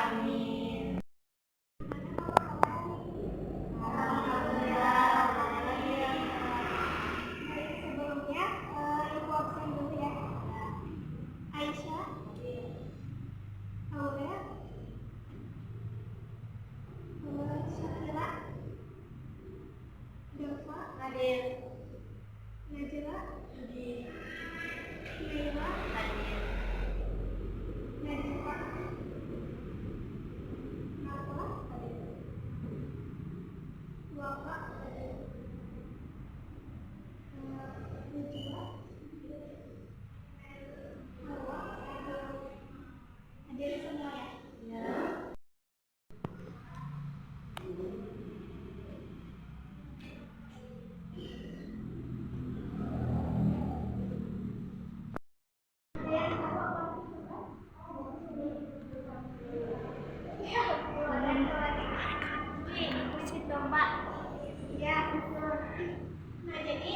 Amin. Sebelumnya, ibu absen dulu ya. Aisyah, Aurel, Syakira, Deva, Hadir. Najla, Hadir. Naila, Hadir. Najwa, Nawa, Wafa, Nujwa, Hawa, hadir semua ya. Ya. Ya, nah jadi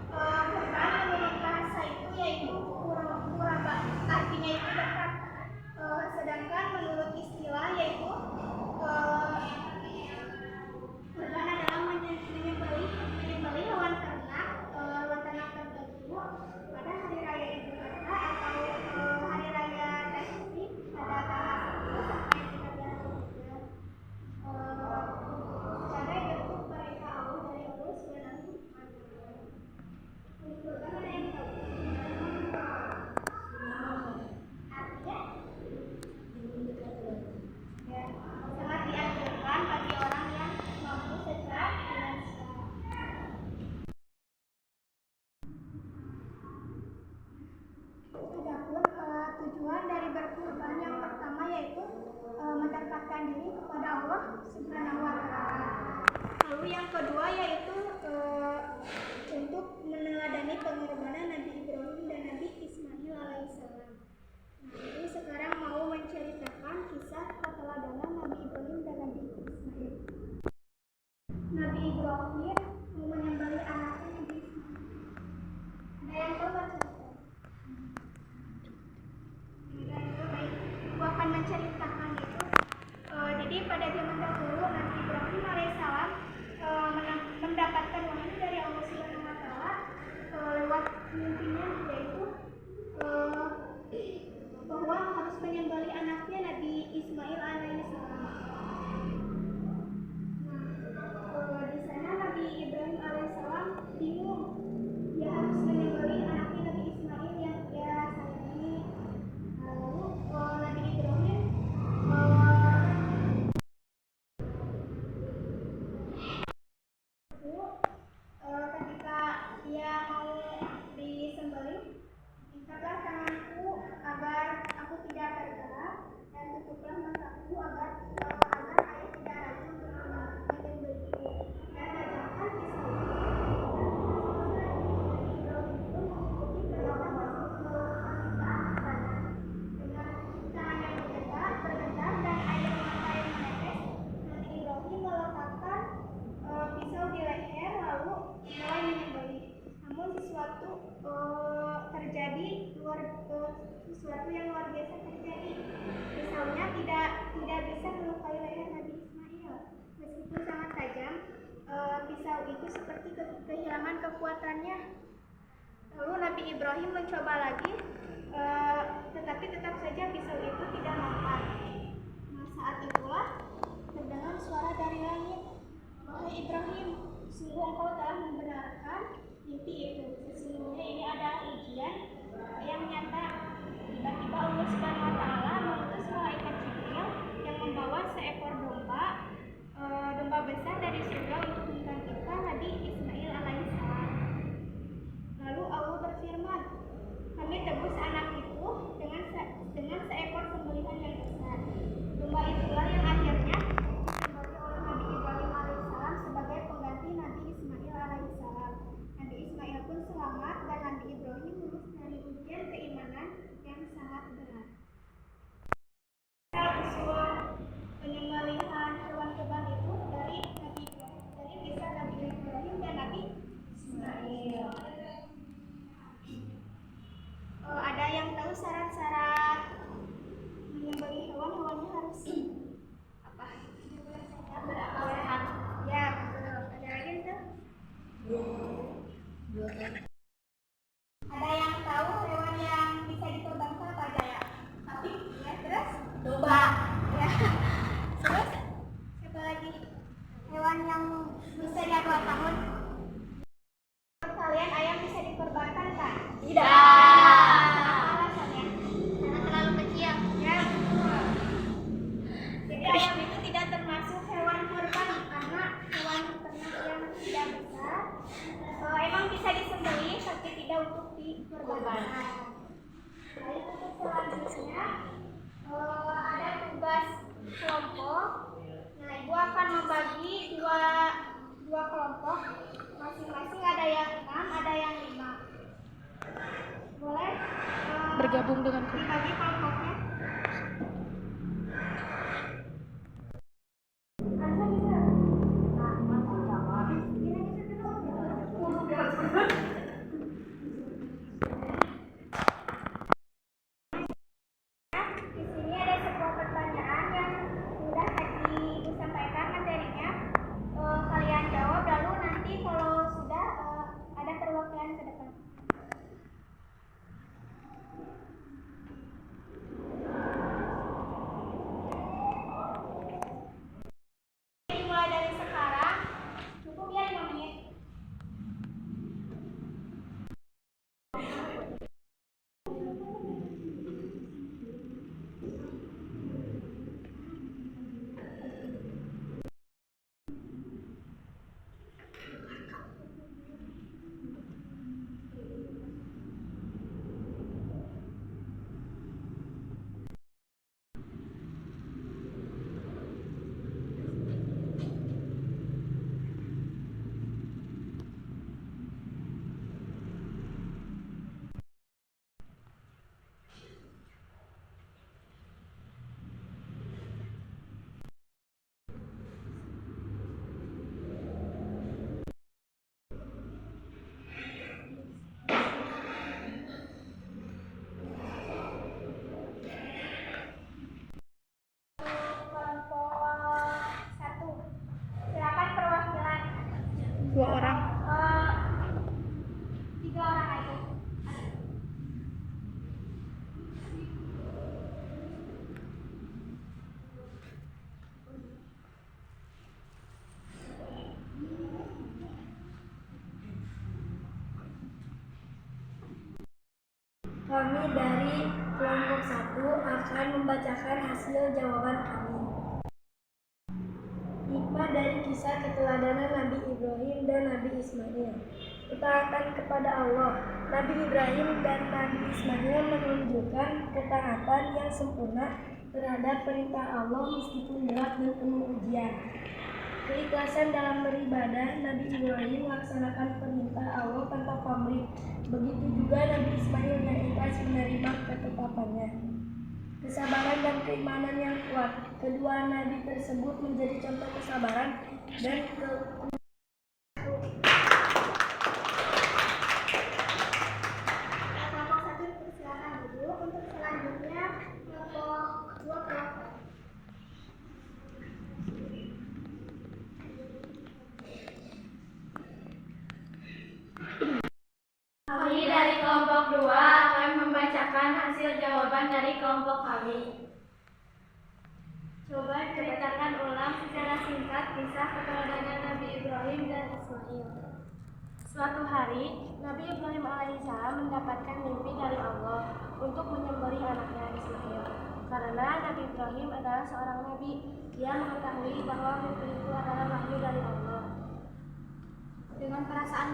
kurban menurut bahasa itu yaitu kuraba, artinya itu dekat. Sedangkan menurut istilah yaitu kurban adalah menyembelih hewan ternak tertentu pada hari raya Idul Adha atau hari raya Tashrik pada tanggal 1 sampai 13 Ramadan. Cara bentuk mereka Allah dari Allah Subhanahu wa Ta'ala. Kurban ada yang tahu? Artinya ya, sangat dianjurkan bagi orang yang mampu secara finansial. Adapun tujuan dari berkurban yang pertama yaitu mendekatkan diri kepada Allah Subhanahu wa Ta'ala. Lalu yang kedua yaitu untuk meneladani pengorbanan Nabi Ibrahim dan Nabi Ismail alaihissalam. Nah, ini sekarang mau menceritakan kisah keteladanan Nabi Ibrahim dan Nabi Ismail. Nabi Ibrahim mau menyembelih anaknya Nabi Ismail. Ada yang tahu nggak cerita? Baik, aku akan menceritakan itu. Jadi pada zaman dahulu Nabi Ibrahim alaihissalam mendapatkan wahyu dari Allah Subhanahu wa Ta'ala lewat mimpinya, yaitu bahwa harus menyembelih anaknya Nabi Ismail alaihissalam. Nah, di sana Nabi Ibrahim alaihissalam bingung, dia harus menyembelih anaknya Nabi Ismail yang dia sayangi. Lalu Nabi Ibrahim ketika dia mau disembelih, angkatlah tanganku agar aku tidak tergerak dan tutuplah mataku agar ayah tidak ragu untuk menyembelihku, dan ajarkan pisau itu. Ibrahim pun mengikuti perintah melakukan dengan tangan yang bergetar dan air mata yang menetes. Nabi Ibrahim meletakkan pisau di leher lalu mulai menyembelih. Namun sesuatu yang luar biasa terjadi. Pisaunya tidak bisa melukai leher Nabi Ismail. Meskipun sangat tajam, pisau itu seperti kehilangan kekuatannya. Lalu Nabi Ibrahim mencoba lagi, tetapi tetap saja pisau itu tidak mempan. Nah, saat itulah terdengar suara dari langit, "Wahai Ibrahim, sungguh engkau telah membenarkan mimpi itu. Sesungguhnya ini adalah ujian yang nyata." Tiba-tiba Allah Subhanahu wa Ta'ala mengutus malaikat Jibril yang membawa seekor domba besar dari surga untuk menggantikan Nabi Ismail alaihissalam. Lalu Allah berfirman, "Kami tebus anak itu dengan seekor sembelihan yang besar." Domba itulah yang akhirnya disembelih oleh Nabi Ibrahim alaihissalam sebagai pengganti Nabi Ismail alaihissalam. Nabi Ismail pun selamat dan Nabi Ibrahim lulus dari ujian keimanan yang sangat berat. Usul penyembelihan hewan kurban itu dari kisah Nabi Ibrahim dan ayam itu tidak termasuk hewan kurban karena hewan ternak yang tidak besar emang bisa disembelih tapi tidak untuk dikurbankan. Baik, untuk selanjutnya ada tugas kelompok. Nah, ibu akan membagi dua kelompok, masing-masing ada yang 6, ada yang 5. Boleh bergabung dengan dibagi kelompoknya? Asa bisa? Di sini ada sebuah pertanyaan yang sudah tadi disampaikan materinya. Kalian jawab lalu nanti kalau sudah ada perwakilan ke depan. Dimulai dari sekarang, cukup ya 5 menit. Kelompok 1. Silakan perwakilan. 2 orang. 3 orang aja. Kami dari kelompok 1 akan membacakan hasil jawaban kami. Hikmah dari kisah keteladanan Nabi Ibrahim dan Nabi Ismail. Ketaatan kepada Allah. Nabi Ibrahim dan Nabi Ismail menunjukkan ketaatan yang sempurna terhadap perintah Allah meskipun berat dan penuh ujian. Keikhlasan dalam beribadah. Nabi Ibrahim melaksanakan perintah Allah tanpa pamrih. Begitu juga Nabi Ismail yang ikhlas menerima ketetapannya. Kesabaran dan keimanan yang kuat. Kedua nabi tersebut menjadi contoh kesabaran dan Kelompok 1 silakan dulu. Untuk selanjutnya kelompok 2 kelompok. Kami dari kelompok 2 akan membacakan hasil jawaban dari kelompok kami. Coba ceritakan ulang secara singkat kisah keteladanan Nabi Ibrahim dan Ismail. Suatu hari, Nabi Ibrahim alaihissalam mendapatkan mimpi dari Allah untuk menyembelih anaknya Ismail. Karena Nabi Ibrahim adalah seorang nabi, dia mengetahui bahwa mimpi itu adalah wahyu dari Allah. Dengan perasaan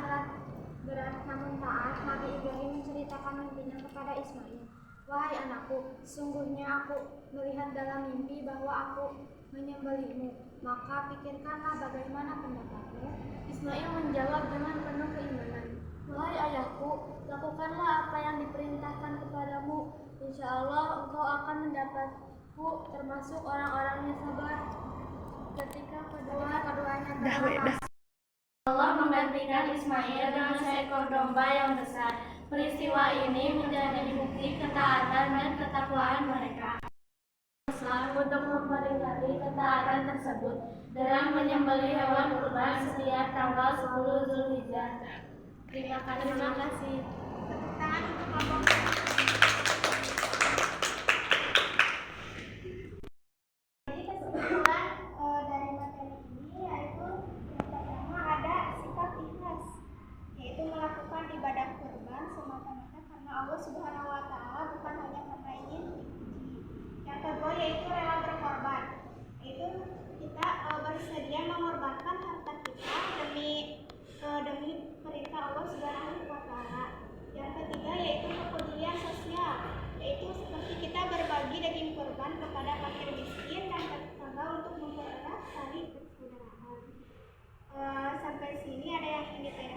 berat namun taat, Nabi Ibrahim menceritakan mimpinya kepada Ismail. Wahai anakku, sesungguhnya aku melihat dalam mimpi bahwa aku menyembelihmu. Maka pikirkanlah bagaimana pendapatmu. Ismail menjawab dengan penuh keimanan. Wahai ayahku, lakukanlah apa yang diperintahkan kepadamu. Insya Allah engkau akan mendapatku termasuk orang-orang yang sabar. Ketika keduanya berdoa, Allah menggantikan Ismail dengan seekor domba yang besar. Peristiwa ini menjadi bukti ketaatan dan ketakwaan mereka. Islam untuk memperingati ketaatan tersebut dengan menyembelih hewan kurban setiap tanggal 10 Zulhijjah. Terima kasih. Tepuk tangan untuk kelompok. Jadi kesimpulan dari materi ini yaitu yang pertama ada sikap ikhlas, yaitu melakukan ibadah kurban semata-mata karena Allah Subhanahu wa Ta'ala, bukan hanya karena ingin dipuji. Yang kedua yaitu rela berkorban, yaitu sini ada yang independen.